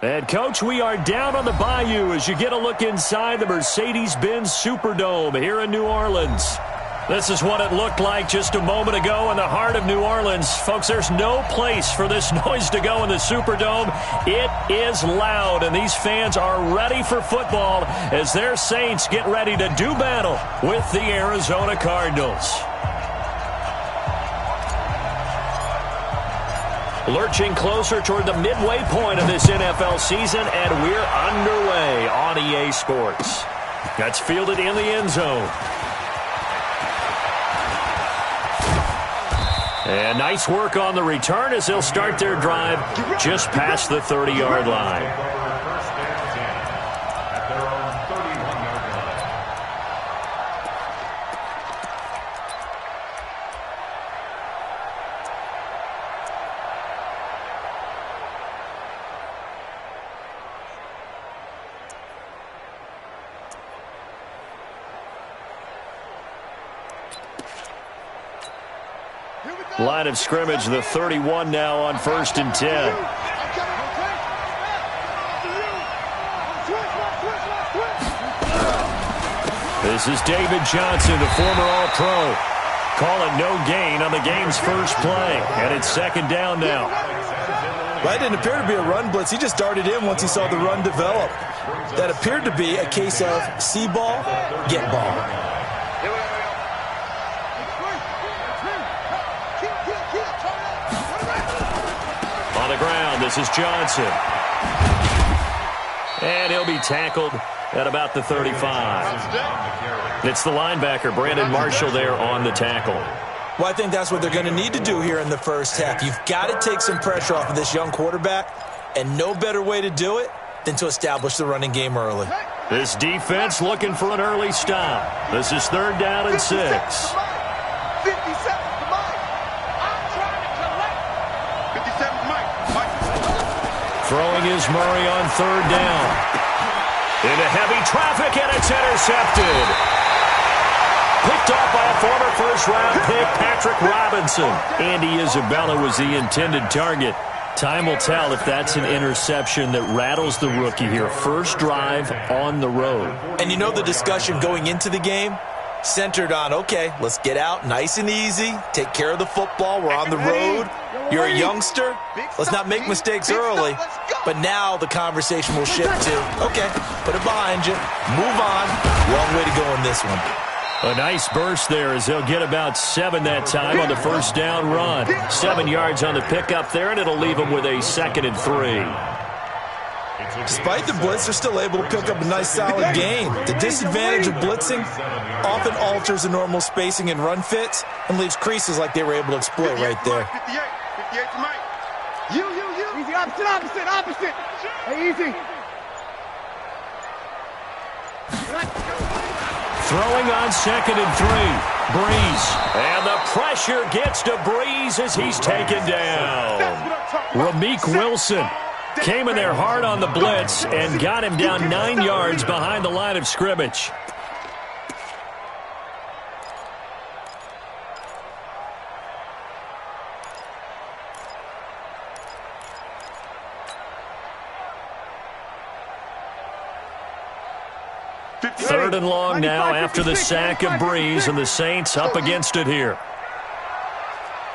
And, Coach, we are down on the bayou as you get a look inside the Mercedes-Benz Superdome here in New Orleans. This is what it looked like just a moment ago in the heart of New Orleans. Folks, there's no place for this noise to go in the Superdome. It is loud, and these fans are ready for football as their Saints get ready to do battle with the Arizona Cardinals. Lurching closer toward the midway point of this NFL season, and we're underway on EA Sports. That's fielded in the end zone. And nice work on the return as they'll start their drive just past the 30-yard line. Line of scrimmage, the 31 now on 1st and 10. This is David Johnson, the former All-Pro. Call it no gain on the game's first play, and it's 2nd down now. Well, it didn't appear to be a run blitz. He just darted in once he saw the run develop. That appeared to be a case of see ball, get ball. Ground. This is Johnson. And he'll be tackled at about the 35. It's the linebacker, Brandon Marshall, there on the tackle. Well, I think that's what they're going to need to do here in the first half. You've got to take some pressure off of this young quarterback, and no better way to do it than to establish the running game early. This defense looking for an early stop. This is 3rd down and 6. Throwing is Murray on 3rd down. Into heavy traffic, and it's intercepted. Picked off by a former first-round pick, Patrick Robinson. Andy Isabella was the intended target. Time will tell if that's an interception that rattles the rookie here. First drive on the road. And you know the discussion going into the game? Centered on, okay, let's get out nice and easy, take care of the football, we're on the road, you're a youngster, let's not make mistakes early. But now the conversation will shift to, okay, put it behind you, move on, long way to go in this one. A nice burst there as they'll get about 7 that time on the first down run. 7 yards on the pickup there, and it'll leave them with a 2nd and 3. Despite the blitz, they're still able to pick up a nice solid gain. The disadvantage of blitzing often alters the normal spacing and run fits and leaves creases like they were able to exploit right there. 58 to Mike. You. Easy, opposite. Hey, easy. Throwing on 2nd and 3. Breeze. And the pressure gets to Breeze as he's taken down. Ramik Wilson came in there hard on the blitz and got him down 9 yards behind the line of scrimmage. Third and long now after the sack of Breeze, and the Saints up against it here.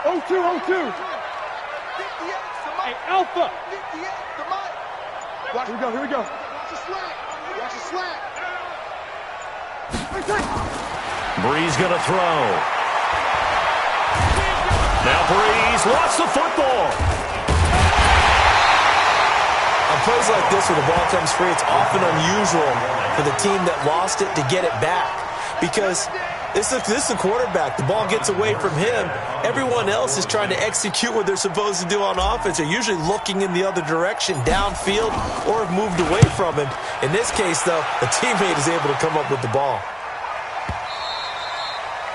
0-2. Hey, Alpha. Here we go. Watch the slack. Breeze going to throw. Now Breeze lost the football. On plays like this where the ball comes free, it's often unusual for the team that lost it to get it back. Because this is the quarterback. The ball gets away from him. Everyone else is trying to execute what they're supposed to do on offense. They're usually looking in the other direction, downfield, or have moved away from him. In this case, though, the teammate is able to come up with the ball.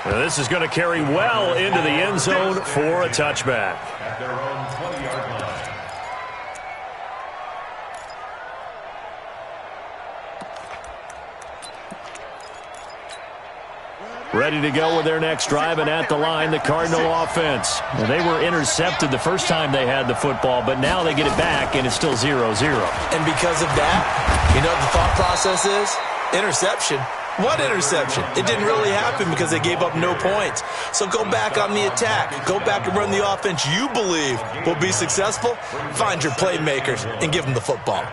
Now this is going to carry well into the end zone for a touchback. Ready to go with their next drive, and at the line, the Cardinal offense. Well, they were intercepted the first time they had the football, but now they get it back, and it's still 0-0. And because of that, you know what the thought process is? Interception. What interception? It didn't really happen because they gave up no points. So go back on the attack. Go back and run the offense you believe will be successful. Find your playmakers and give them the football.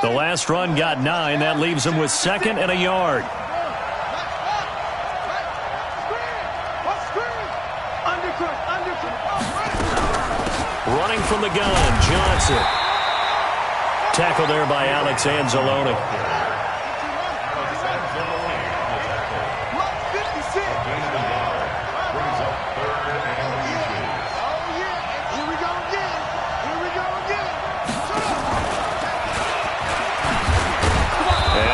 The last run got 9. That leaves them with 2nd and a yard. Running from the gun, Johnson. Tackle there by Alex Anzalone.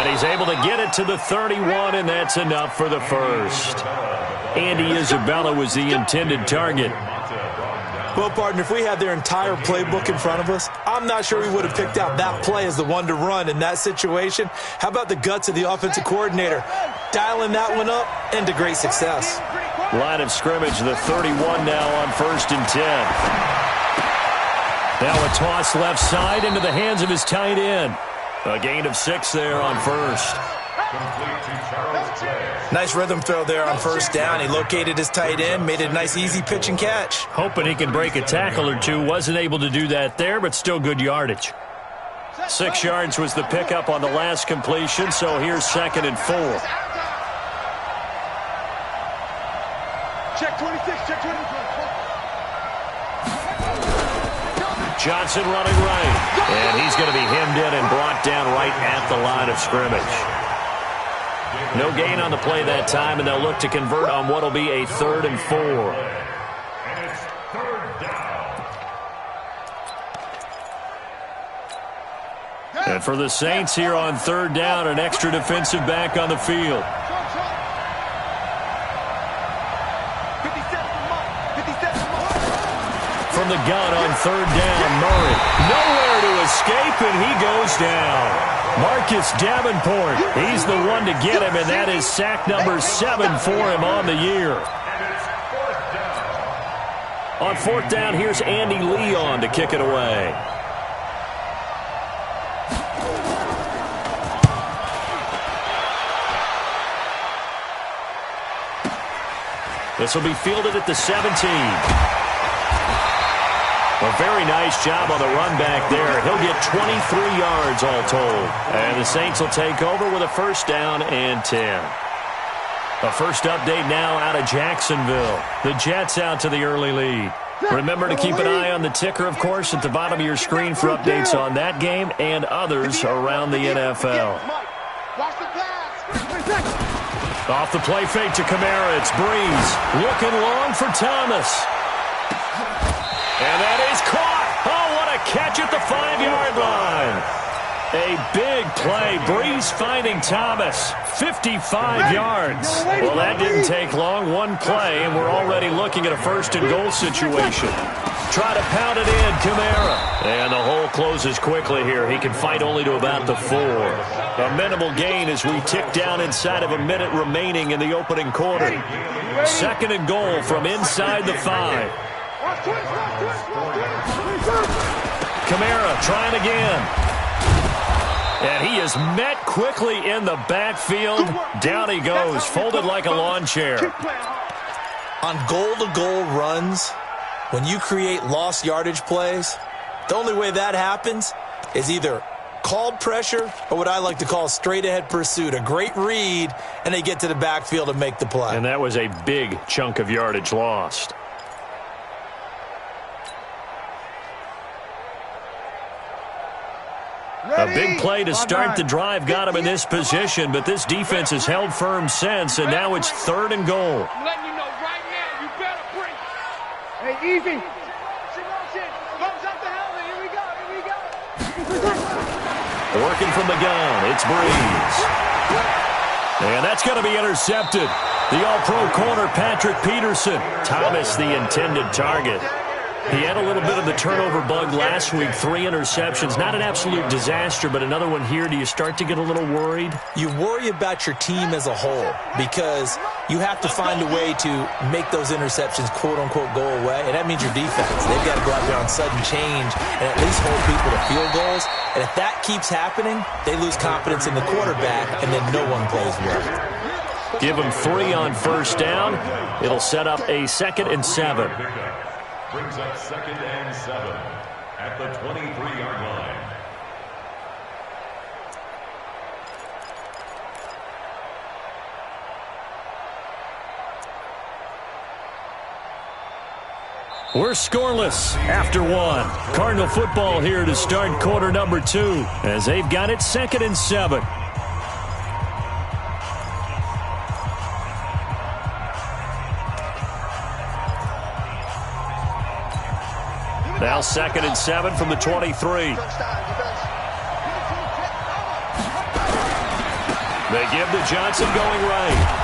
He's able to get it to the 31, and that's enough for the first. Andy Isabella was the intended target. Well, partner, if we had their entire playbook in front of us, I'm not sure we would have picked out that play as the one to run in that situation. How about the guts of the offensive coordinator? Dialing that one up into great success. Line of scrimmage, the 31 now on 1st and 10. Now a toss left side into the hands of his tight end. A gain of 6 there on 1st. Nice rhythm throw there on 1st down. He located his tight end, made it a nice easy pitch and catch. Hoping he could break a tackle or two. Wasn't able to do that there, but still good yardage. 6 yards was the pickup on the last completion, so here's 2nd and 4. Check 26, check 26. Johnson running right. And he's going to be hemmed in and brought down right at the line of scrimmage. No gain on the play that time, and they'll look to convert on what will be a 3rd and 4. And it's 3rd down. And for the Saints here on 3rd down, an extra defensive back on the field. From the gun on 3rd down, Murray. Nowhere to escape, and he goes down. Marcus Davenport, he's the one to get him, and that is sack number 7 for him on the year. On 4th down, here's Andy Leon to kick it away. This will be fielded at the 17. A very nice job on the run back there. He'll get 23 yards all told. And the Saints will take over with a 1st down and 10. A first update now out of Jacksonville. The Jets out to the early lead. Remember to keep an eye on the ticker, of course, at the bottom of your screen for updates on that game and others around the NFL. Off the play fake to Kamara. It's Breeze. Looking long for Thomas. And that is caught. Oh, what a catch at the 5-yard line. A big play. Breeze finding Thomas. 55 yards. Well, that didn't take long. One play, and we're already looking at a 1st and goal situation. Try to pound it in, Kamara. And the hole closes quickly here. He can fight only to about the 4. A minimal gain as we tick down inside of a minute remaining in the opening quarter. 2nd and goal from inside the 5. Kamara trying again. And he is met quickly in the backfield. Down he goes, folded like a lawn chair. On goal-to-goal runs, when you create lost yardage plays, the only way that happens is either called pressure or what I like to call straight-ahead pursuit. A great read, and they get to the backfield and make the play. And that was a big chunk of yardage lost. A big play to start the drive got him in this position, but this defense has held firm since, and now it's 3rd and goal. I'm letting you know right now, you better bring. Hey, easy. Comes up the helmet. Here we go. Working from the gun, it's Breeze. And that's going to be intercepted. The all-pro corner, Patrick Peterson. Thomas, the intended target. He had a little bit of the turnover bug last week, 3 interceptions. Not an absolute disaster, but another one here. Do you start to get a little worried? You worry about your team as a whole because you have to find a way to make those interceptions, quote-unquote, go away, and that means your defense. They've got to go out there on sudden change and at least hold people to field goals, and if that keeps happening, they lose confidence in the quarterback, and then no one plays well. Give them 3 on first down. It'll set up a 2nd and 7. Brings up 2nd and 7 at the 23-yard line. We're scoreless after 1. Cardinal football here to start quarter number 2 as they've got it 2nd and 7. Now 2nd and 7 from the 23. They give to Johnson going right.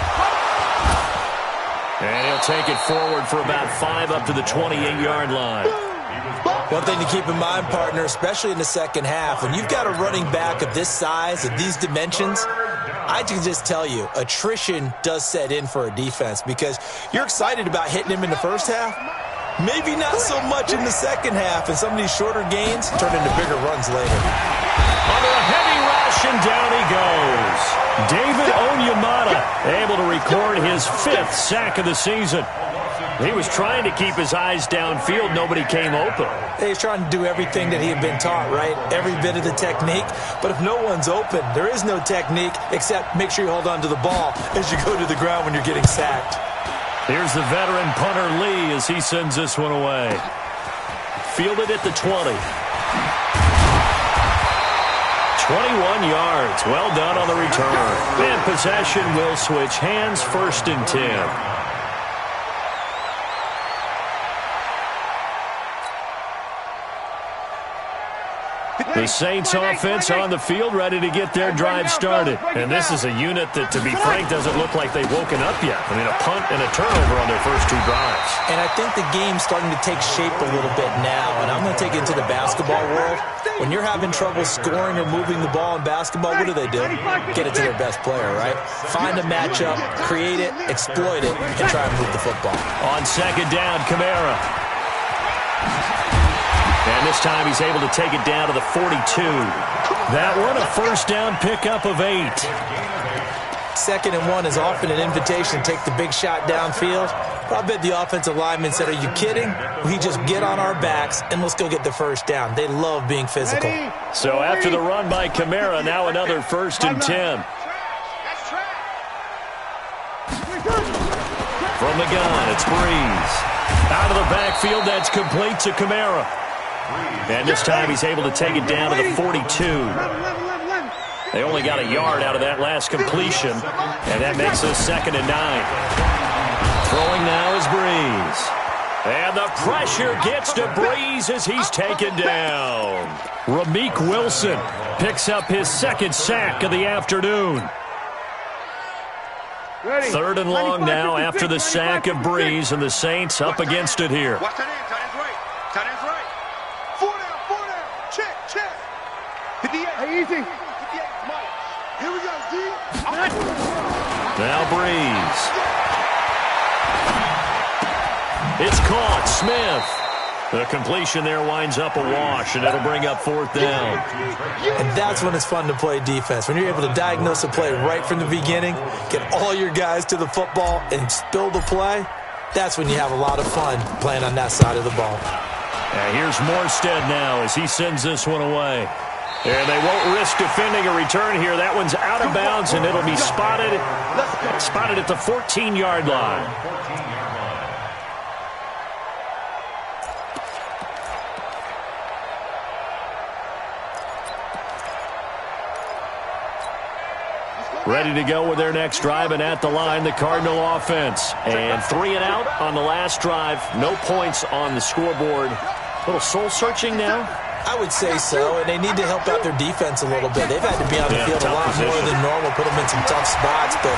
And he'll take it forward for about 5 up to the 28-yard line. One thing to keep in mind, partner, especially in the second half, when you've got a running back of this size, of these dimensions, I can just tell you, attrition does set in for a defense because you're excited about hitting him in the first half. Maybe not so much in the second half, and some of these shorter gains turn into bigger runs later. Under a heavy rush, and down he goes. David Onyemata able to record his 5th sack of the season. He was trying to keep his eyes downfield. Nobody came open. He's trying to do everything that he had been taught, right? Every bit of the technique. But if no one's open, there is no technique except make sure you hold on to the ball as you go to the ground when you're getting sacked. Here's the veteran punter Lee as he sends this one away. Fielded at the 20. 21 yards. Well done on the return. And possession will switch hands, 1st and 10. The Saints offense on the field, ready to get their drive started. And this is a unit that, to be frank, doesn't look like they've woken up yet. I mean, a punt and a turnover on their first 2 drives. And I think the game's starting to take shape a little bit now. And I'm going to take it into the basketball world. When you're having trouble scoring or moving the ball in basketball, what do? Get it to their best player, right? Find a matchup, create it, exploit it, and try and move the football. On 2nd down, Kamara. And this time he's able to take it down to the 42. That one a first down pickup of 8. 2nd and 1 is often an invitation to take the big shot downfield. But I bet the offensive lineman said, are you kidding? We just get on our backs and let's go get the first down. They love being physical. So after the run by Kamara, now another 1st and 10. From the gun, it's Breeze. Out of the backfield, that's complete to Kamara. And this time he's able to take it down to the 42. They only got a yard out of that last completion, and that makes us 2nd and 9. Throwing now is Breeze. And the pressure gets to Breeze as he's taken down. Ramik Wilson picks up his 2nd sack of the afternoon. 3rd and long now after the sack of Breeze, and the Saints up against it here. Watch that end, tight end's right. Tight end's right. 4 down. Check. Hit the 8. Hey, easy. Hit the 8, Mike. Here we go, D. Now Breeze. It's caught. Smith. The completion there winds up a wash, and it'll bring up 4th down. And that's when it's fun to play defense. When you're able to diagnose a play right from the beginning, get all your guys to the football, and spill the play, that's when you have a lot of fun playing on that side of the ball. And here's Morstead now as he sends this one away. And they won't risk defending a return here. That one's out of bounds, and it'll be spotted at the 14-yard line. Ready to go with their next drive, and at the line, the Cardinal offense. And 3 and out on the last drive. No points on the scoreboard. A little soul-searching now? I would say so, and they need to help out their defense a little bit. They've had to be on the field a lot more than normal, put them in some tough spots, but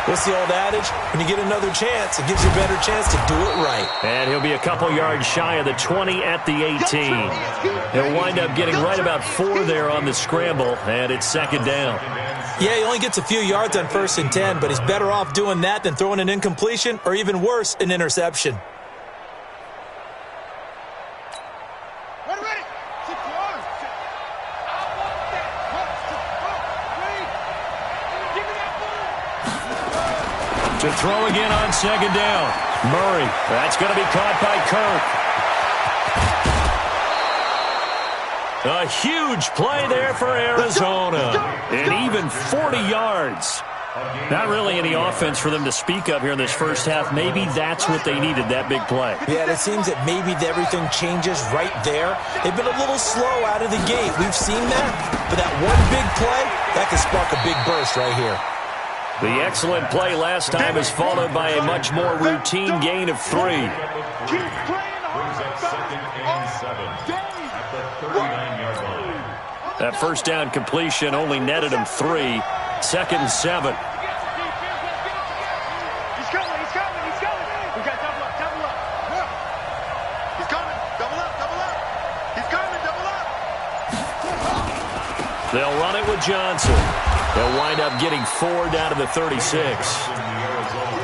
What's the old adage? When you get another chance, it gives you a better chance to do it right. And he'll be a couple yards shy of the 20 at the 18. He'll wind up getting right about 4 there on the scramble, and it's second down. Yeah, he only gets a few yards on 1st and 10, but he's better off doing that than throwing an incompletion or even worse, an interception. To throw again on second down. Murray. That's going to be caught by Kirk. A huge play there for Arizona. And even 40 yards. Not really any offense for them to speak of here in this first half. Maybe that's what they needed, that big play. Yeah, it seems that maybe everything changes right there. They've been a little slow out of the gate. We've seen that. But that one big play, that could spark a big burst right here. The excellent play last time is followed by a much more routine gain of 3. Brings up second and 7 at the 39-yard line. That first down completion only netted him 3. Second and 7. He's coming. We got double up. He's coming. Double up. He's coming. Double up. They'll run it with Johnson. They'll wind up getting 4 down to the 36.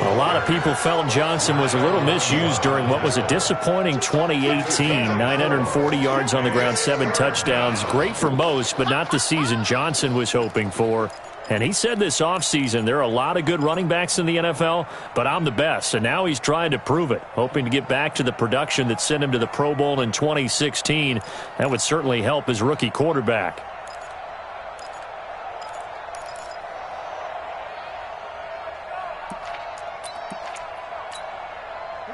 A lot of people felt Johnson was a little misused during what was a disappointing 2018. 940 yards on the ground, 7 touchdowns. Great for most, but not the season Johnson was hoping for. And he said this offseason, there are a lot of good running backs in the NFL, but I'm the best. And now he's trying to prove it, hoping to get back to the production that sent him to the Pro Bowl in 2016. That would certainly help his rookie quarterback.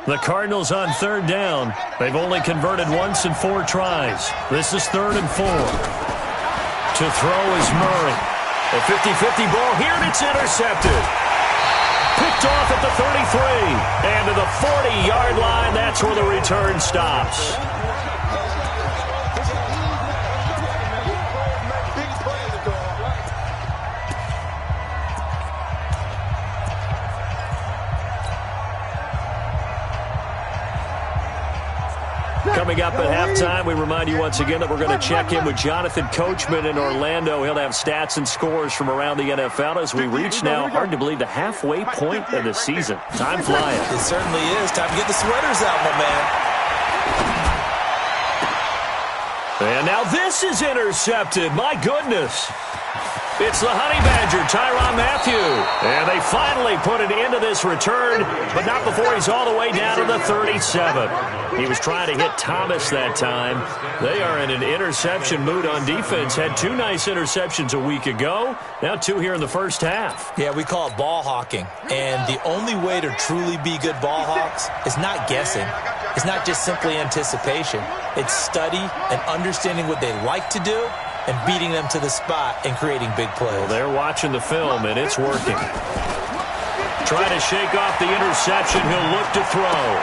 The Cardinals on third down. They've only converted once in 4 tries. This is 3rd and 4. To throw is Murray. A 50-50 ball here, and it's intercepted. Picked off at the 33. And to the 40-yard line, that's where the return stops. Coming up at halftime, we remind you once again that we're going to check in with Jonathan Coachman in Orlando. He'll have stats and scores from around the NFL as we reach now, hard to believe, the halfway point of the season. Time flying. It certainly is. Time to get the sweaters out, my man. And now this is intercepted. My goodness. It's the Honey Badger, Tyrann Mathieu. And they finally put an end to this return, but not before he's all the way down to the 37. He was trying to hit Thomas that time. They are in an interception mood on defense. Had 2 nice interceptions a week ago. Now 2 here in the first half. Yeah, we call it ball hawking. And the only way to truly be good ball hawks is not guessing. It's not just simply anticipation. It's study and understanding what they like to do and beating them to the spot and creating big plays. Well, they're watching the film, and it's working. Trying to shake off the interception. He'll look to throw.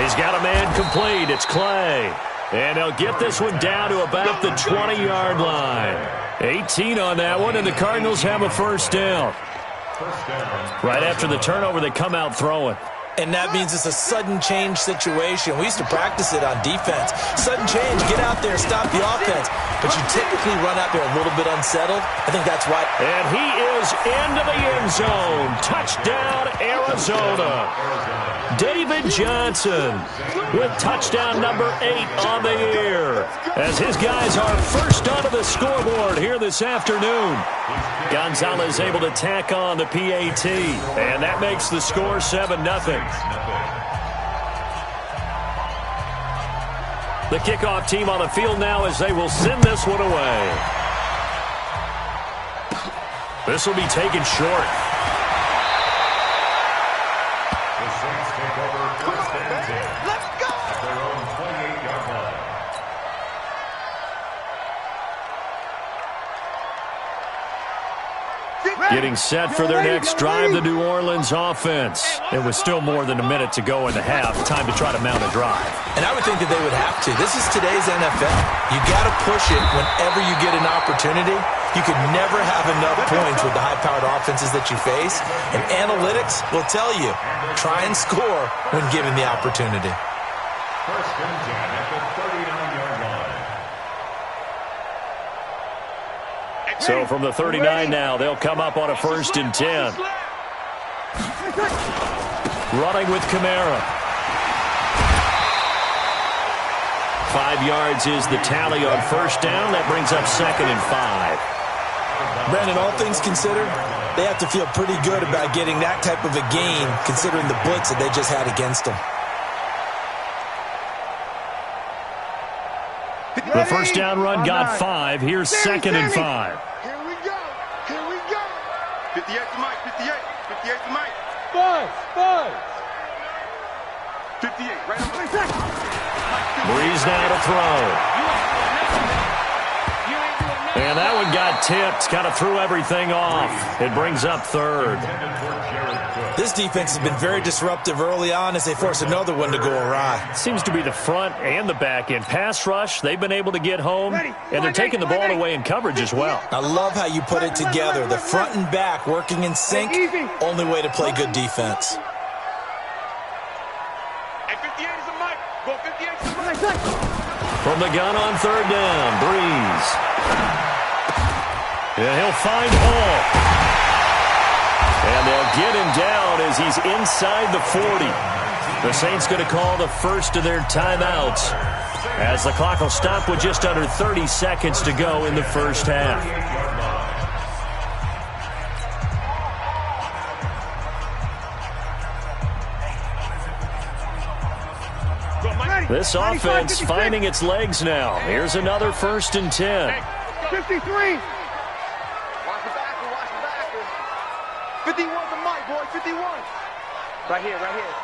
He's got a man complete. It's Clay. And he'll get this one down to about the 20-yard line. 18 on that one, and the Cardinals have a first down. Right after the turnover, they come out throwing. And that means it's a sudden change situation. We used to practice it on defense. Sudden change, get out there, stop the offense. But you typically run out there a little bit unsettled. I think that's why. And he is into the end zone. Touchdown, Arizona. David Johnson with touchdown number 8 on the year. As his guys are first onto the scoreboard here this afternoon. Gonzalez able to tack on the PAT. And that makes the score 7-0. The kickoff team on the field now as they will send this one away. This will be taken short. The Saints take over first and 10 at their own 28-yard line. Getting set for their next drive, the New Orleans offense. It was still more than a minute to go in the half. Time to try to mount a drive. And I would think that they would have to. This is today's NFL. You got to push it whenever you get an opportunity. You could never have enough points with the high-powered offenses that you face. And analytics will tell you, try and score when given the opportunity. First and 10 at the 39-yard line. So from the 39 now, they'll come up on a 1st and 10. Running with Kamara. 5 yards is the tally on 1st down. That brings up 2nd and 5. Brandon, all things considered, they have to feel pretty good about getting that type of a gain, considering the blitz that they just had against them. The 1st down run got 5. Here's 2nd and 5. Here we go. Here we go. 58 to Mike. 58. 58 to Mike. 5. 58. Right on. Breeze now to throw. And that one got tipped. Kind of threw everything off. It brings up 3rd. This defense has been very disruptive early on as they force another one to go awry. Seems to be the front and the back end. Pass rush, they've been able to get home, and they're taking the ball away in coverage as well. I love how you put it together. The front and back working in sync. Only way to play good defense. And 58 is a Mike. Go 58 is a Mike. From the gun on 3rd down, Breeze. Yeah, he'll find Hall. And they'll get him down as he's inside the 40. The Saints going to call the first of their timeouts as the clock will stop with just under 30 seconds to go in the 1st half. This offense finding its legs now. Here's another 1st and 10. 53. 51 to Mike, boy. 51. Right here, right here.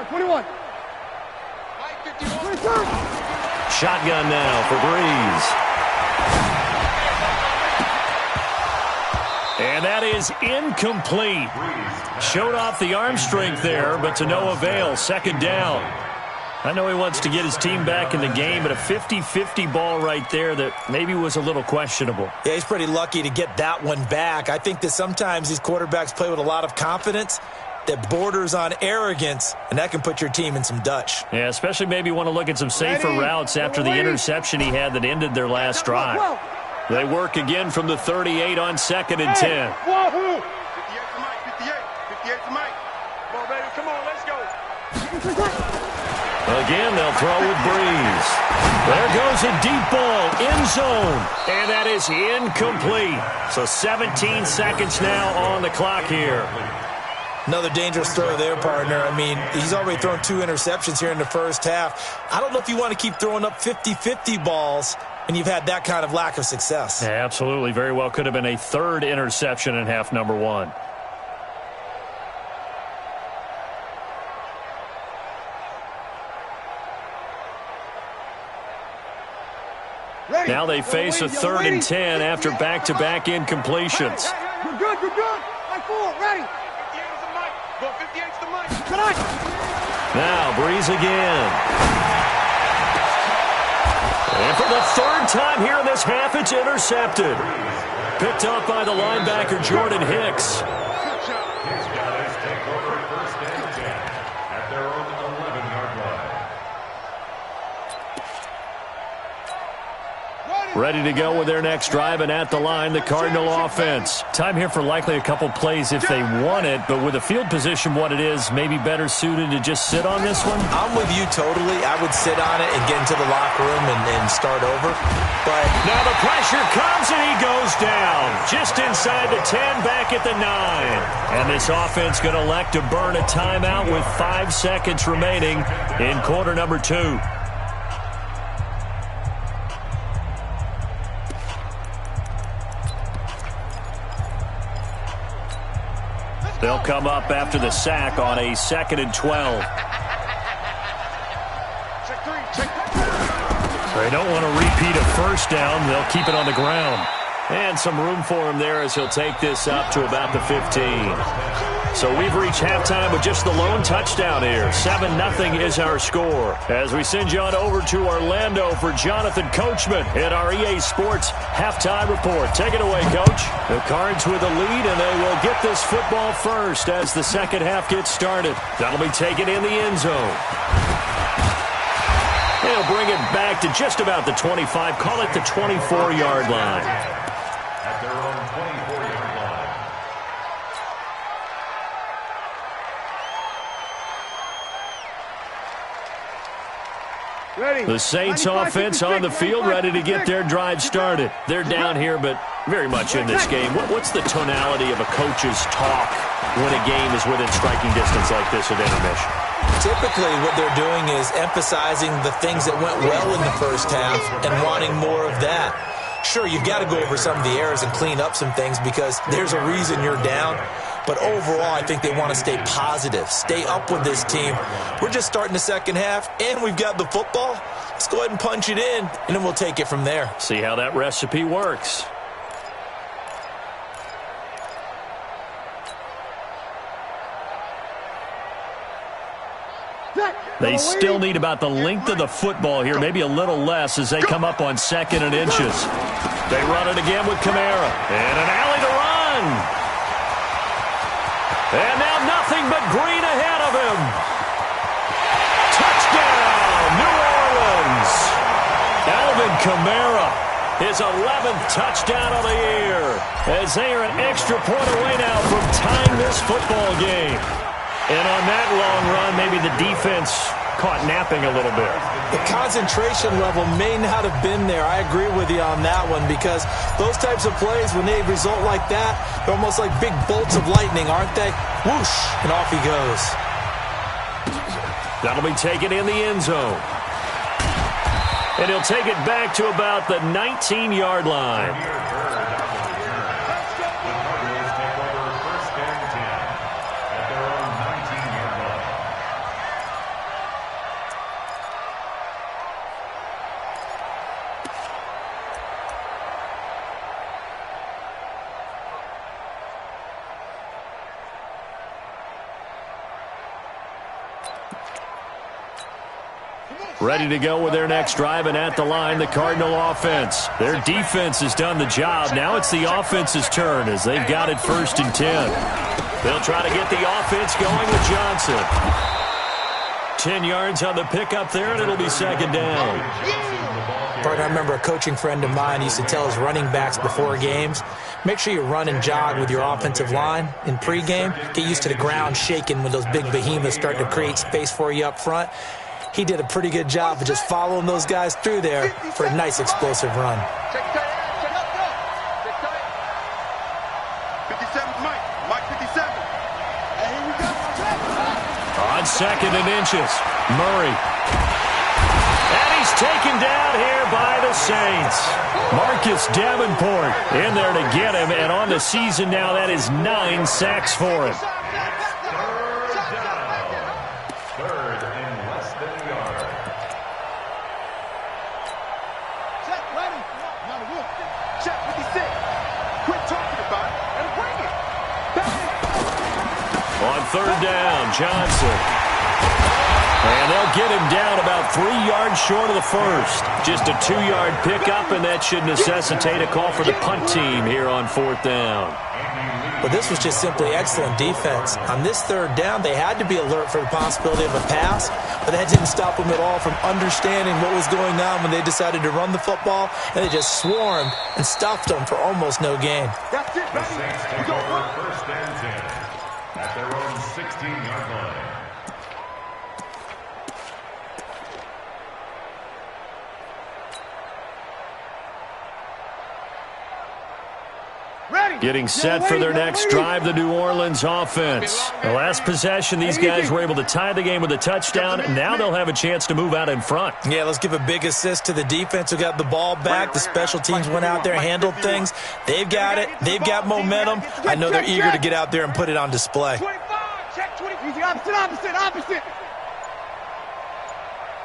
21. Mike, 51. Shotgun now for Breeze. And that is incomplete. Showed off the arm strength there, but to no avail. 2nd down. I know he wants to get his team back in the game, but a 50-50 ball right there that maybe was a little questionable. Yeah, he's pretty lucky to get that one back. I think that sometimes these quarterbacks play with a lot of confidence that borders on arrogance, and that can put your team in some Dutch. Yeah, especially maybe want to look at some safer routes after the interception he had that ended their last drive. They work again from the 38 on 2nd and 10. 58 to Mike. 58 to Mike. Come on, baby. Come on, let's go. Again, they'll throw with Breeze. There goes a deep ball, end zone, and that is incomplete. So 17 seconds now on the clock here. Another dangerous throw there, partner. I mean, he's already thrown 2 interceptions here in the 1st half. I don't know if you want to keep throwing up 50-50 balls when you've had that kind of lack of success. Yeah, absolutely. Very well could have been a 3rd interception in half number 1. Now they face a 3rd and 10 after back-to-back incompletions. You're good. Mike 4, ready. 58 is the Mike. Go 58 is the Mike. Now Breeze again. And for the 3rd time here in this half, it's intercepted. Picked up by the linebacker, Jordan Hicks. His guys take over 1st and 10 at their own 11-yard line. Ready to go with their next drive, and at the line, the Cardinal offense. Time here for likely a couple plays if they want it, but with the field position what it is, maybe better suited to just sit on this one? I'm with you totally. I would sit on it and get into the locker room and start over. But now the pressure comes, and he goes down. Just inside the 10, back at the 9. And this offense going to elect to burn a timeout with 5 seconds remaining in quarter number 2. They'll come up after the sack on a 2nd and 12. They don't want to repeat a 1st down. They'll keep it on the ground. And some room for him there as he'll take this up to about the 15. So we've reached halftime with just the lone touchdown here. 7-0 is our score. As we send you on over to Orlando for Jonathan Coachman in our EA Sports Halftime Report. Take it away, Coach. The Cards with a lead, and they will get this football first as the second half gets started. That'll be taken in the end zone. They'll bring it back to just about the 25. Call it the 24-yard line. At their own 24-yard line. Ready. The Saints offense on the field, ready to get their drive started. They're down here, but very much in this game. What's the tonality of a coach's talk when a game is within striking distance like this at intermission? Typically, what they're doing is emphasizing the things that went well in the first half and wanting more of that. Sure, you've got to go over some of the errors and clean up some things because there's a reason you're down. But overall, I think they want to stay positive, stay up with this team. We're just starting the second half, and we've got the football. Let's go ahead and punch it in, and then we'll take it from there. See how that recipe works. They still need about the length of the football here, maybe a little less as they come up on 2nd and inches. They run it again with Kamara. And an alley to run. And now nothing but green ahead of him. Touchdown, New Orleans. Alvin Kamara, his 11th touchdown of the year, as they are an extra point away now from tying this football game. And on that long run, maybe the defense caught napping a little bit. The concentration level may not have been there. I agree with you on that one because those types of plays, when they result like that, they're almost like big bolts of lightning, aren't they? Whoosh, and off he goes. That'll be taken in the end zone. And he'll take it back to about the 19-yard line. Ready to go with their next drive, and at the line, the Cardinal offense. Their defense has done the job. Now it's the offense's turn as they've got it 1st and 10. They'll try to get the offense going with Johnson. 10 yards on the pickup there, and it'll be 2nd down. Bart, I remember a coaching friend of mine used to tell his running backs before games, make sure you run and jog with your offensive line in pregame. Get used to the ground shaking when those big behemoths start to create space for you up front. He did a pretty good job of just following those guys through there for a nice explosive run. Check tight. 57, Mike 57. And here we go. On 2nd and inches, Murray. And he's taken down here by the Saints. Marcus Davenport in there to get him, and on the season now, that is 9 sacks for him. On 3rd down, Johnson. And they'll get him down about 3 yards short of the first. Just a 2-yard pickup, and that should necessitate a call for the punt team here on 4th down. But this was just simply excellent defense. On this 3rd down, they had to be alert for the possibility of a pass, but that didn't stop them at all from understanding what was going on when they decided to run the football, and they just swarmed and stuffed them for almost no gain. That's it, The baby. Saints We take go over run. 1st and 10 at their own 16-yard line. Ready. Getting set for their next drive, the New Orleans offense. The last possession, these guys were able to tie the game with a touchdown. Now they'll have a chance to move out in front. Yeah, let's give a big assist to the defense who got the ball back. The special teams went out there, handled things. They've got it. They've got momentum. I know they're eager to get out there and put it on display. 25. Check 20. Easy. Opposite.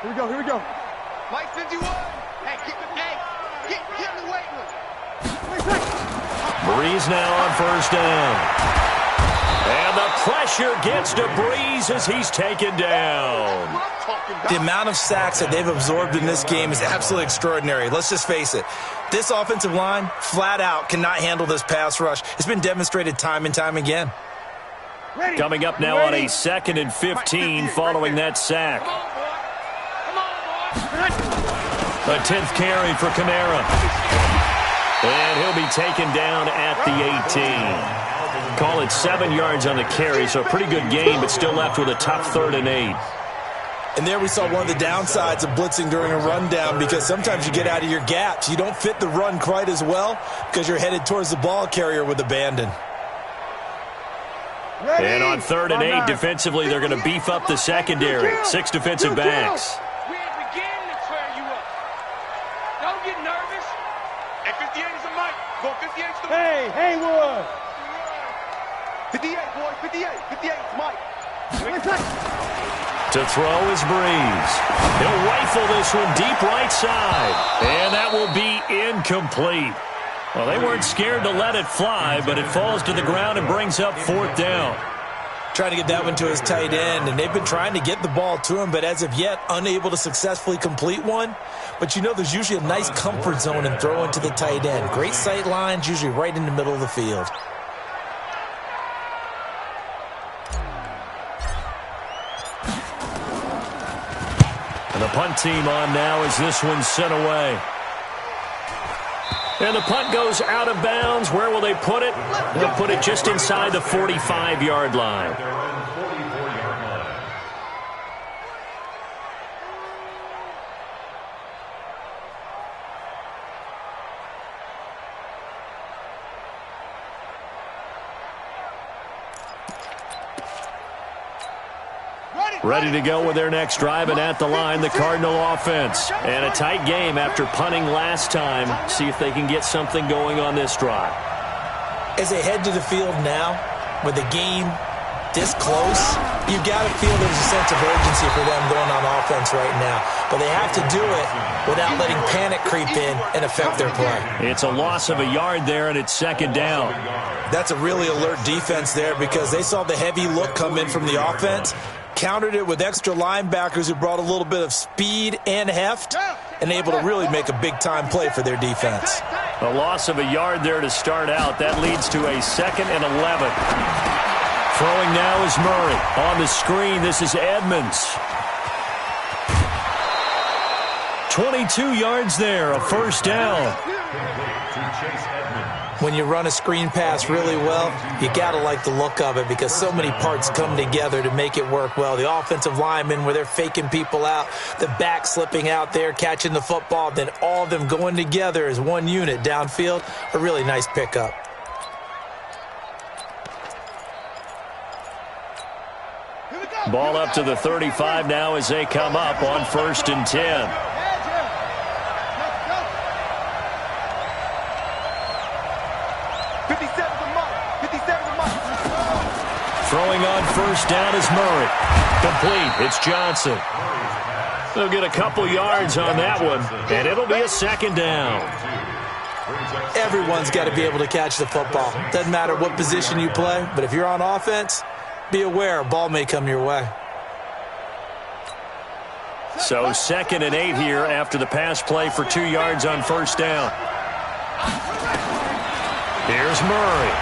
Here we go. Mike 51. Hey, get in the weight room. Breeze now on first down. And the pressure gets to Breeze as he's taken down. The amount of sacks that they've absorbed in this game is absolutely extraordinary. Let's just face it. This offensive line, flat out, cannot handle this pass rush. It's been demonstrated time and time again. Coming up now on a 2nd and 15 following that sack. A 10th carry for Kamara. And he'll be taken down at the 18. Call it 7 yards on the carry, so a pretty good game, but still left with a tough 3rd and 8. And there we saw one of the downsides of blitzing during a rundown, because sometimes you get out of your gaps. You don't fit the run quite as well because you're headed towards the ball carrier with abandon. And on 3rd and 8, defensively, they're going to beef up the secondary. 6 defensive backs. We ain't beginning to clear you up. Don't get nervous. And 58 is a mic. Go 58 is the mic. Hey, Haywood. 58, boys. 58. 58 is Mike. To throw is Breeze. He'll rifle this one deep right side. And that will be incomplete. Well, they weren't scared to let it fly, but it falls to the ground and brings up 4th down. Trying to get that one to his tight end, and they've been trying to get the ball to him, but as of yet, unable to successfully complete one. But you know there's usually a nice comfort zone in throwing to the tight end. Great sight lines, usually right in the middle of the field. And the punt team on now as this one's sent away. And the punt goes out of bounds. Where will they put it? They'll put it just inside the 45-yard line. Ready to go with their next drive, and at the line, the Cardinal offense. And a tight game after punting last time. See if they can get something going on this drive. As they head to the field now, with the game this close, you've got to feel there's a sense of urgency for them going on offense right now. But they have to do it without letting panic creep in and affect their play. It's a loss of a yard there, and it's 2nd down. That's a really alert defense there, because they saw the heavy look come in from the offense, countered it with extra linebackers who brought a little bit of speed and heft, and able to really make a big-time play for their defense. A loss of a yard there to start out. That leads to a 2nd and 11. Throwing now is Murray. On the screen, this is Edmonds. 22 yards there, a 1st down. When you run a screen pass really well, you got to like the look of it, because so many parts come together to make it work well. The offensive linemen, where they're faking people out, the back slipping out there, catching the football, then all of them going together as one unit downfield. A really nice pickup. Ball up to the 35 now as they come up on 1st and 10. Throwing on 1st down is Murray. Complete. It's Johnson. They'll get a couple yards on that one, and it'll be a 2nd down. Everyone's got to be able to catch the football. Doesn't matter what position you play, but if you're on offense, be aware a ball may come your way. So 2nd and 8 here after the pass play for 2 yards on 1st down. Here's Murray.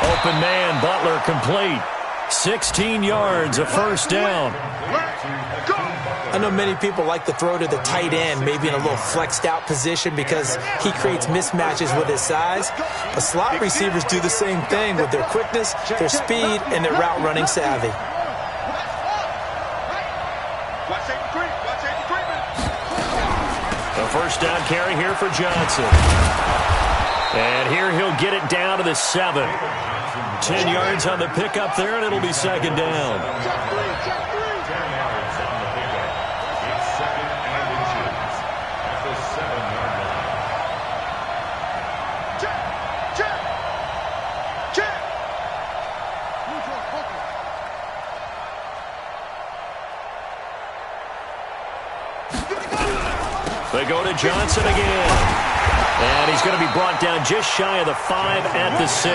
Open man, Butler complete. 16 yards, a 1st down. I know many people like to throw to the tight end, maybe in a little flexed out position, because he creates mismatches with his size. But slot receivers do the same thing with their quickness, their speed, and their route running savvy. A 1st down carry here for Johnson. And here he'll get it down to the 7. 10 yards on the pickup there, and it'll be 2nd down. They go to Johnson again. And he's going to be brought down just shy of the 5 at the 6.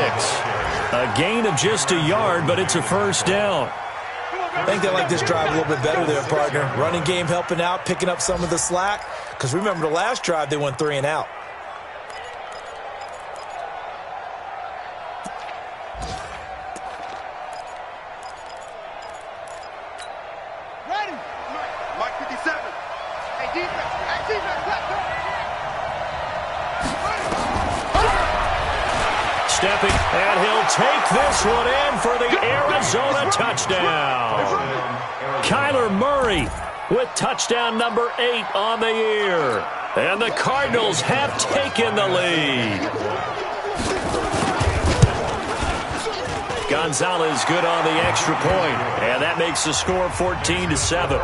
A gain of just a yard, but it's a first down. I think they like this drive a little bit better there, partner. Running game helping out, picking up some of the slack. Because remember the last drive, they went 3 and out. Ready? Mike 57. Hey, defense. Hey, defense. Left. Stepping, and he'll take this one in for the Arizona touchdown. Kyler Murray with touchdown number 8 on the year. And the Cardinals have taken the lead. Gonzalez good on the extra point, and that makes the score 14-7.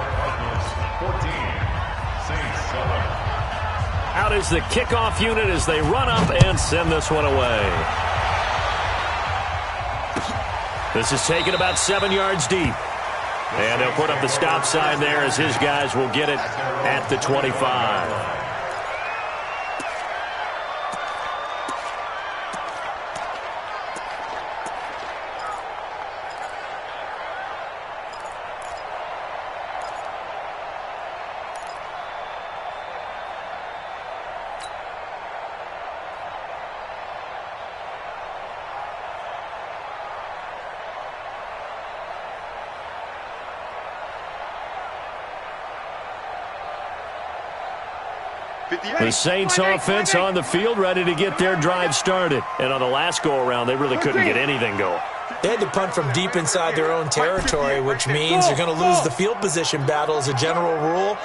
Out is the kickoff unit as they run up and send this one away. This is taken about 7 yards deep. And they'll put up the stop sign there as his guys will get it at the 25. The Saints offense on the field ready to get their drive started. And on the last go-around, they really couldn't get anything going. They had to punt from deep inside their own territory, which means you're going to lose the field position battle as a general rule.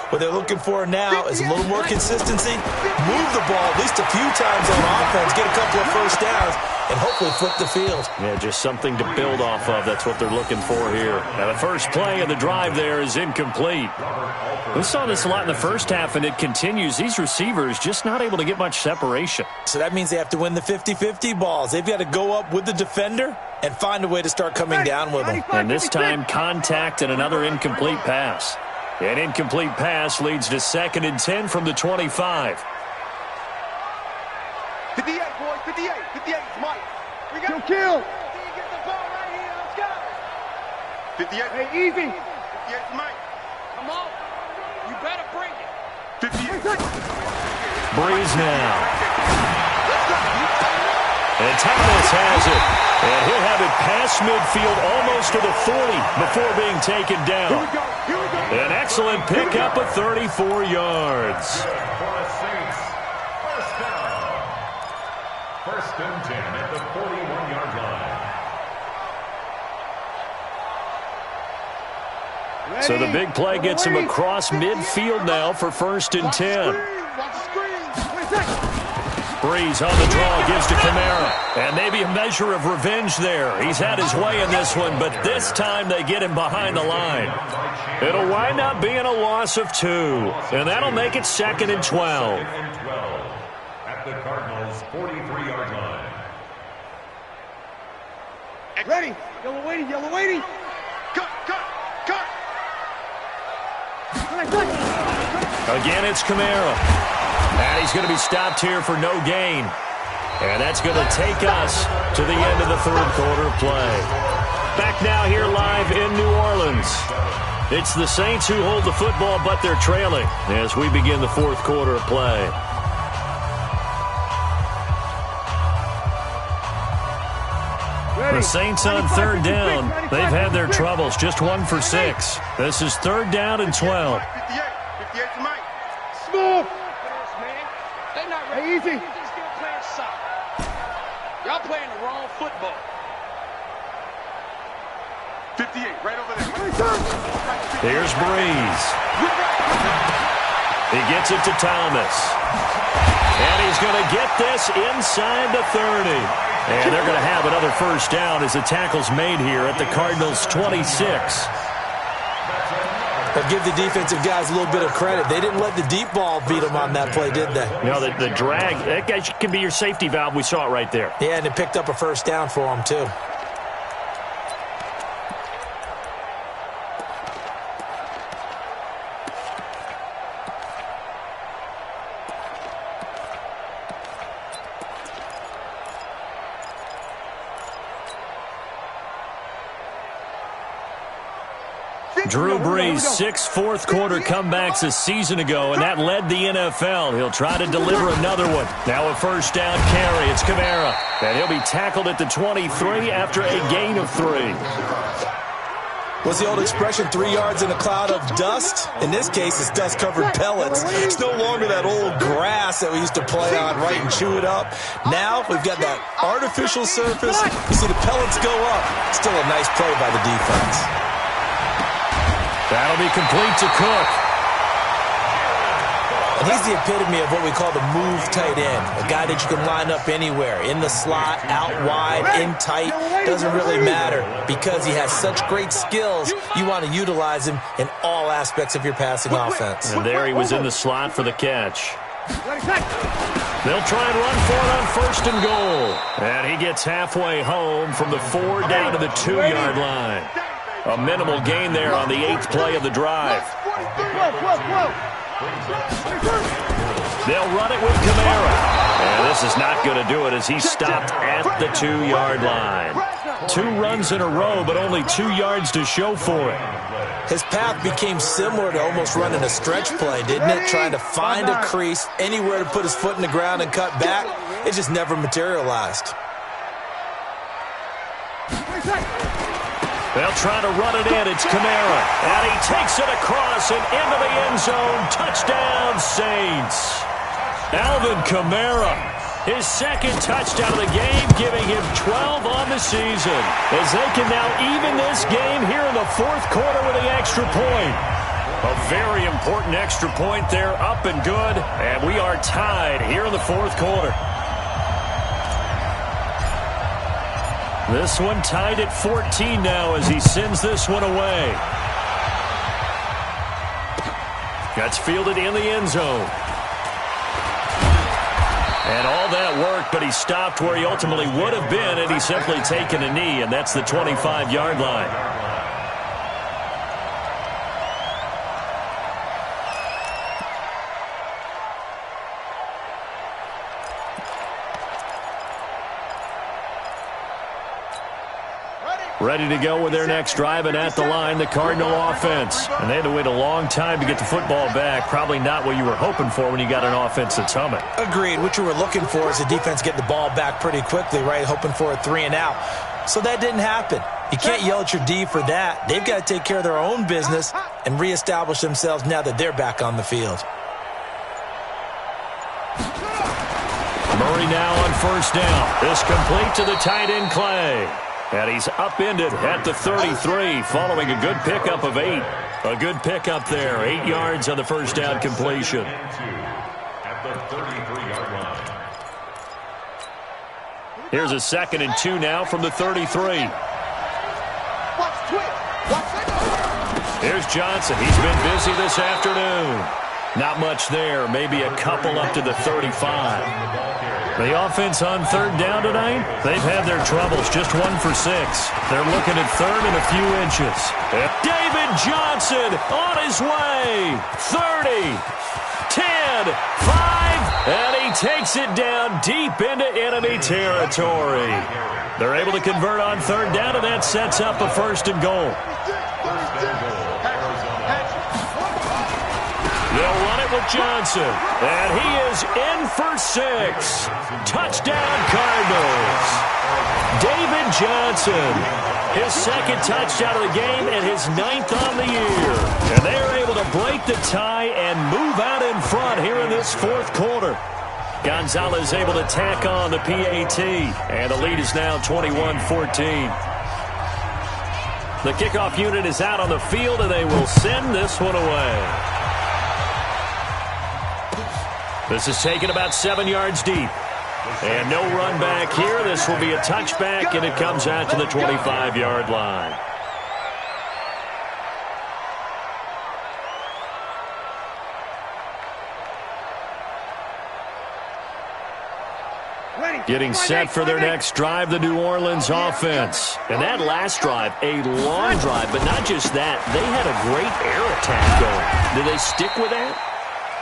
What they're looking for now is a little more consistency, move the ball at least a few times on offense, get a couple of first downs, and hopefully flip the field. Yeah, just something to build off of. That's what they're looking for here. Now, the first play of the drive there is incomplete. We saw this a lot in the first half, and it continues. These receivers just not able to get much separation. So that means they have to win the 50-50 balls. They've got to go up with the defender and find a way to start coming down with them. And this time, contact and another incomplete pass. An incomplete pass leads to 2nd and 10 from the 25. 58, boys. 58. 58. Mike. We got kill. Get the ball right here. Let's go. 58. Hey, easy. 58, Mike. Come on. You better bring it. 58. Breeze now. And Thomas has it. And he'll have it past midfield almost to the 40 before being taken down. Here we go. Here we go. An excellent pickup of 34 yards. First and 10 at the 41-yard line. So the big play gets him across midfield now for 1st and 10. Breeze on the draw, gives to Kamara. And maybe a measure of revenge there. He's had his way in this one, but this time they get him behind the line. It'll wind up being a loss of 2. And that'll make it 2nd and 12. At the Cardinals' 43-yard line. Ready. Yellow waiting. Yellow waiting. Cut. Again, it's Kamara. And he's going to be stopped here for no gain. And that's going to take us to the end of the 3rd quarter play. Back now here live in New Orleans. It's the Saints who hold the football, but they're trailing as we begin the 4th quarter of play. The Saints on 3rd down. They've had their troubles. Just 1 for 6. This is 3rd down and 12. 58 to Mike. Smooth. They're not ready. Hey, easy. They're still playing soccer. Y'all playing the wrong football. 58, right over there. Here's Breeze. He gets it to Thomas. And he's going to get this inside the 30. And they're going to have another first down as the tackle's made here at the Cardinals' 26. But give the defensive guys a little bit of credit. They didn't let the deep ball beat them on that play, did they? No, the drag, that guy can be your safety valve. We saw it right there. Yeah, and it picked up a first down for them, too. Drew Brees, 6 fourth-quarter comebacks a season ago, and that led the NFL. He'll try to deliver another one. Now a first down carry. It's Kamara, and he'll be tackled at the 23 after a gain of 3. What's the old expression, 3 yards in a cloud of dust? In this case, it's dust-covered pellets. It's no longer that old grass that we used to play on, right, and chew it up. Now we've got that artificial surface. You see the pellets go up. Still a nice play by the defense. That'll be complete to Cook. And he's the epitome of what we call the move tight end, a guy that you can line up anywhere, in the slot, out wide, in tight, doesn't really matter. Because he has such great skills, you want to utilize him in all aspects of your passing offense. And there he was in the slot for the catch. They'll try and run for it on first and goal. And he gets halfway home from the 4 down to the 2-yard line. A minimal gain there on the 8th play of the drive. They'll run it with Kamara. And this is not going to do it as he's stopped at the 2-yard line. 2 runs in a row, but only 2 yards to show for it. His path became similar to almost running a stretch play, didn't it? Trying to find a crease, anywhere to put his foot in the ground and cut back. It just never materialized. They'll try to run it in. It's Kamara. And he takes it across and into the end zone. Touchdown, Saints. Alvin Kamara, his second touchdown of the game, giving him 12 on the season. As they can now even this game here in the 4th quarter with the extra point. A very important extra point there, up and good. And we are tied here in the 4th quarter. This one tied at 14 now as he sends this one away. Gets fielded in the end zone. And all that worked, but he stopped where he ultimately would have been, and he's simply taken a knee, and that's the 25-yard line. Ready to go with their next drive, and at the line, the Cardinal offense. And they had to wait a long time to get the football back. Probably not what you were hoping for when you got an offense that's humming. Agreed. What you were looking for is the defense getting the ball back pretty quickly, right? Hoping for a 3 and out. So that didn't happen. You can't yell at your D for that. They've got to take care of their own business and reestablish themselves now that they're back on the field. Murray now on first down. This complete to the tight end, Clay. And he's upended at the 33 following a good pickup of 8. A good pickup there. 8 yards on the first down completion. At the 33-yard line. Here's a 2nd and 2 now from the 33. Here's Johnson. He's been busy this afternoon. Not much there. Maybe a couple up to the 35. The offense on 3rd down tonight, they've had their troubles. Just 1 for 6. They're looking at 3rd and a few inches. David Johnson on his way. 30, 10, 5, and he takes it down deep into enemy territory. They're able to convert on 3rd down, and that sets up a 1st and goal. They'll run it with Johnson, and he is in for 6. Touchdown, Cardinals. David Johnson, his 2nd touchdown of the game and his 9th on the year. And they're able to break the tie and move out in front here in this 4th quarter. Gonzalez able to tack on the PAT, and the lead is now 21-14. The kickoff unit is out on the field, and they will send this one away. This is taken about 7 yards deep. And no run back here. This will be a touchback, and it comes out to the 25-yard line. Getting set for their next drive, the New Orleans offense. And that last drive, a long drive, but not just that. They had a great air attack going. Do they stick with that?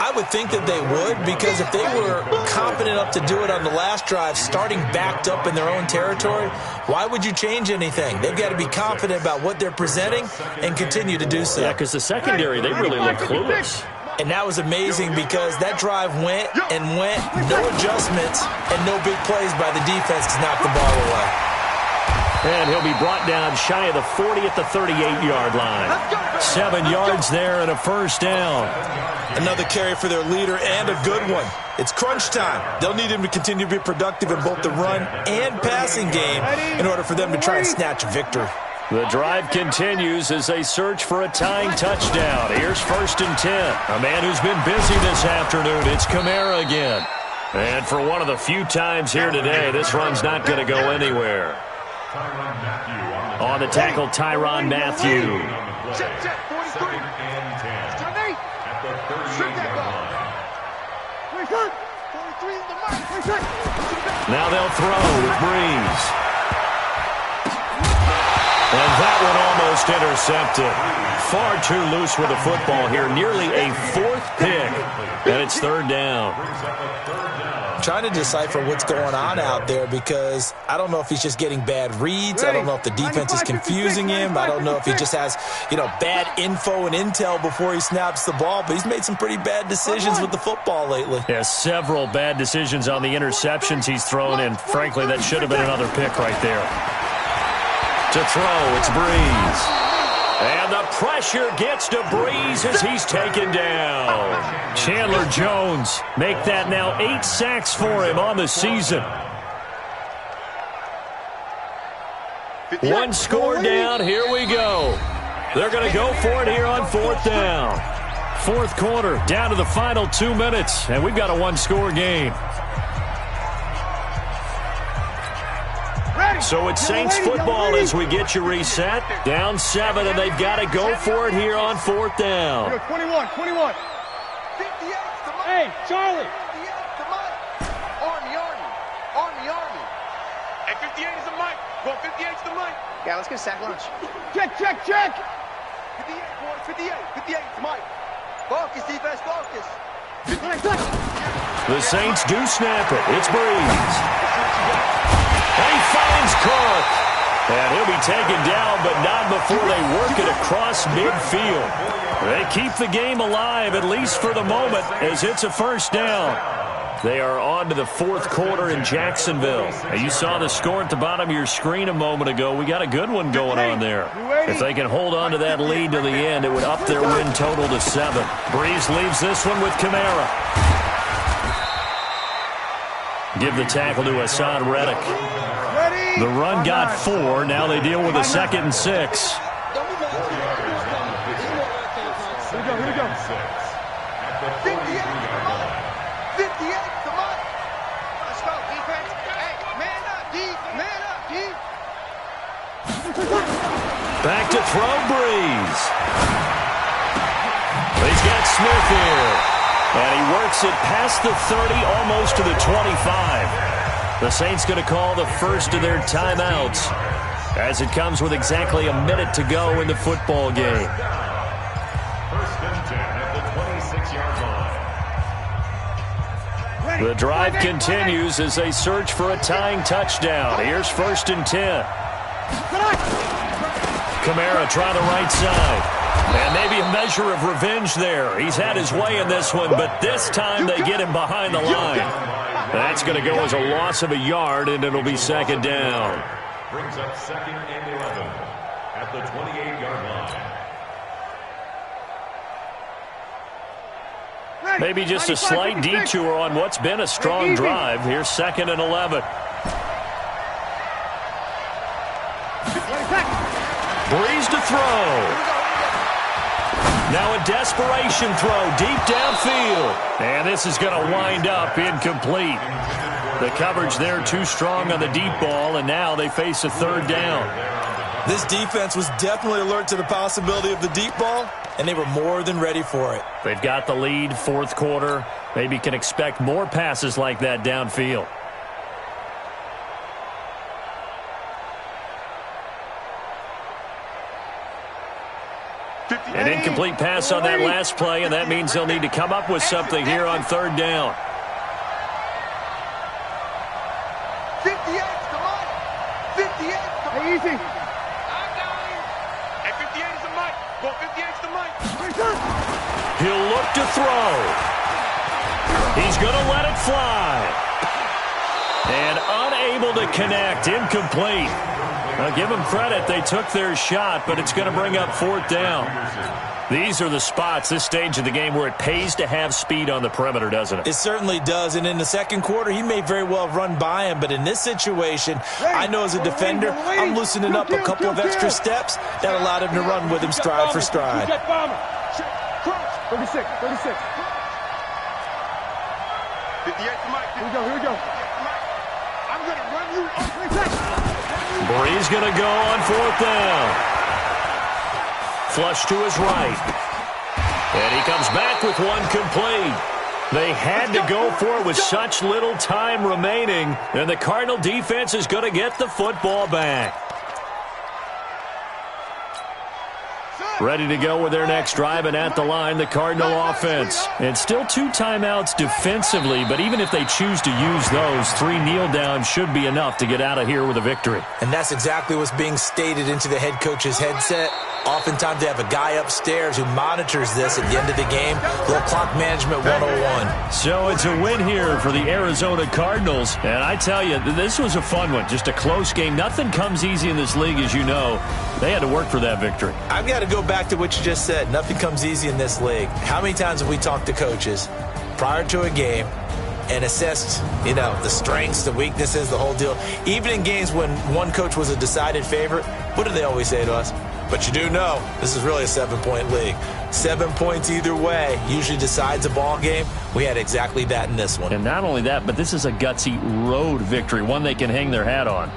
I would think that they would, because if they were confident enough to do it on the last drive, starting backed up in their own territory, why would you change anything? They've got to be confident about what they're presenting and continue to do so. Yeah, because the secondary, they really look clueless. And that was amazing because that drive went and went, no adjustments and no big plays by the defense to knock the ball away. And he'll be brought down shy of the 40 at the 38-yard line. 7 yards there and a first down. Another carry for their leader and a good one. It's crunch time. They'll need him to continue to be productive in both the run and passing game in order for them to try and snatch a victory. The drive continues as they search for a tying touchdown. Here's 1st and 10. A man who's been busy this afternoon. It's Kamara again. And for one of the few times here today, this run's not going to go anywhere. On the tackle, Tyrann Mathieu. Now they'll throw with Breeze. And that one almost intercepted. Far too loose with the football here. Nearly a 4th pick. And it's 3rd down. Trying to decipher what's going on out there because I don't know if he's just getting bad reads. I don't know if the defense is confusing him. I don't know if he just has, bad info and intel before he snaps the ball. But he's made some pretty bad decisions with the football lately. Yeah, several bad decisions on the interceptions he's thrown, and frankly, that should have been another pick right there. To throw, it's Breeze. And the pressure gets to Breeze as he's taken down. Chandler Jones make that now 8 sacks for him on the season. 1 score down. Here we go. They're going to go for it here on 4th down. 4th quarter, down to the final 2 minutes, and we've got a 1-score game. So it's Saints football as we get you reset. Down 7, and they've got to go for it here on 4th down. 21. Hey, Charlie. Army. Hey, 58 is the mic. Go, 58 is the mic. Yeah, let's get a sack lunch. Check. 58, boys, 58 is Mike. Focus, defense, focus. The Saints do snap it. It's Breeze. And he finds Cook. And he'll be taken down, but not before they work it across midfield. They keep the game alive, at least for the moment, as it's a 1st down. They are on to the 4th quarter in Jacksonville. Now, you saw the score at the bottom of your screen a moment ago. We got a good one going on there. If they can hold on to that lead to the end, it would up their win total to 7. Breeze leaves this one with Kamara. Give the tackle to Hassan Reddick. The run got 4. Now they deal with a 2nd and 6. Here we go. 58, come on. Let's go, defense. Hey, man up, D. Back to throw, Breeze. He's got Smith here. And he works it past the 30, almost to the 25. The Saints going to call the first of their timeouts as it comes with exactly a minute to go in the football game. 1st and 10 at the 26-yard line. The drive continues as they search for a tying touchdown. Here's 1st and 10. Kamara trying the right side. And maybe a measure of revenge there. He's had his way in this one, but this time they get him behind the line. That's going to go as a loss of a yard, and it'll be 2nd down. Brings up 2nd and 11 at the 28-yard line. Maybe just a slight detour on what's been a strong drive. Here's 2nd and 11. Breeze to throw. Now a desperation throw deep downfield. And this is going to wind up incomplete. The coverage there too strong on the deep ball, and now they face a 3rd down. This defense was definitely alert to the possibility of the deep ball, and they were more than ready for it. They've got the lead, 4th quarter. Maybe can expect more passes like that downfield. And in Incomplete pass on that last play, and that means they'll need to come up with something here on third down. 58's the mic. 58's the mic. Easy. I got him. And 58's the mic. Well, 58's the mic. He'll look to throw. He's going to let it fly. And unable to connect. Incomplete. Now, give them credit. They took their shot, but it's going to bring up fourth down. These are the spots, this stage of the game, where it pays to have speed on the perimeter, doesn't it? It certainly does. And in the second quarter, he may very well run by him. But in this situation, I know as a defender, I'm loosening up a couple of extra steps that allowed him to run with him stride for stride. 36. 58's the mic. Here we go. I'm going to run you off. Bree's going to go on fourth down. Flush to his right. And he comes back with one complete. They had to go for it with such little time remaining. And the Cardinal defense is going to get the football back. Ready to go with their next drive, and at the line, the Cardinal offense. And still 2 timeouts defensively, but even if they choose to use those, 3 kneel downs should be enough to get out of here with a victory. And that's exactly what's being stated into the head coach's headset. Oftentimes they have a guy upstairs who monitors this at the end of the game. Little clock management 101. So it's a win here for the Arizona Cardinals. And I tell you, this was a fun one. Just a close game. Nothing comes easy in this league, as you know. They had to work for that victory. I've got to go back to what you just said. Nothing comes easy in this league. How many times have we talked to coaches prior to a game and assessed, the strengths, the weaknesses, the whole deal? Even in games when one coach was a decided favorite, what do they always say to us? But you do know this is really a 7-point league. 7 points either way usually decides a ball game. We had exactly that in this one. And not only that, but this is a gutsy road victory, one they can hang their hat on.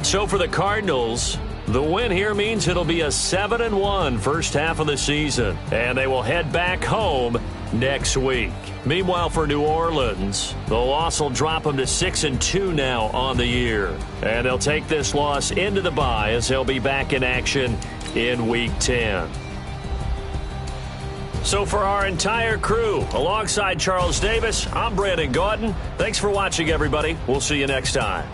So for the Cardinals, the win here means it'll be a 7-1 first half of the season. And they will head back home next week. Meanwhile, for New Orleans, the loss will drop them to 6-2 now on the year. And they'll take this loss into the bye as they'll be back in action in Week 10. So for our entire crew, alongside Charles Davis, I'm Brandon Gaudin. Thanks for watching, everybody. We'll see you next time.